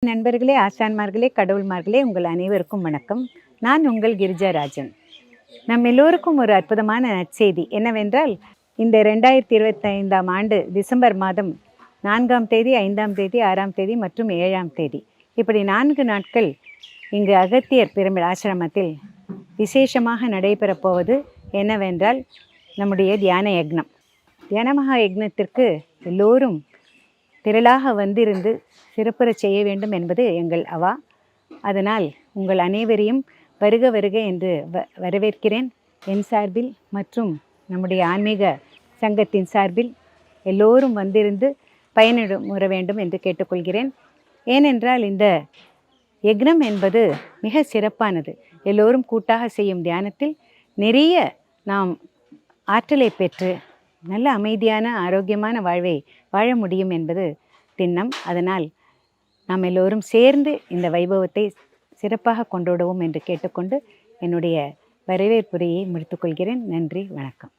நண்பர்களே, ஆசான்மார்களே, கடவுள்மார்களே, உங்கள் அனைவருக்கும் வணக்கம். நான் உங்கள் கிரிஜா ராஜன். நம் எல்லோருக்கும் ஒரு அற்புதமான நற்செய்தி என்னவென்றால், இந்த 2025ஆம் ஆண்டு டிசம்பர் மாதம் 4ஆம் தேதி, 5ஆம் தேதி, 6ஆம் தேதி மற்றும் 7ஆம் தேதி இப்படி 4 நாட்கள் இங்கு அகத்தியர் பிரமிட் ஆசிரமத்தில் விசேஷமாக நடைபெறப் போவது என்னவென்றால் நம்முடைய தியான யக்னம். தியான மகா யக்னத்திற்கு எல்லோரும் திரளாக வந்திருந்து சிறப்புறச் செய்ய வேண்டும் என்பது எங்கள் அவா. அதனால் உங்கள் அனைவரையும் வருக வருக என்று வரவேற்கிறேன். என் சார்பில் மற்றும் நம்முடைய ஆன்மீக சங்கத்தின் சார்பில் எல்லோரும் வந்திருந்து பயனிட வேண்டும் என்று கேட்டுக்கொள்கிறேன். ஏனென்றால் இந்த யக்னம் என்பது மிக சிறப்பானது. எல்லோரும் கூட்டாக செய்யும் தியானத்தில் நிறைய நாம் ஆற்றலை பெற்று நல்ல அமைதியான ஆரோக்கியமான வாழ்வை வாழ முடியும் என்பது திண்ணம். அதனால் நாம் எல்லோரும் சேர்ந்து இந்த வைபவத்தை சிறப்பாக கொண்டாடுவோம் என்று கேட்டுக்கொண்டு என்னுடைய வரவேற்புரையை முடித்துக்கொள்கிறேன். நன்றி, வணக்கம்.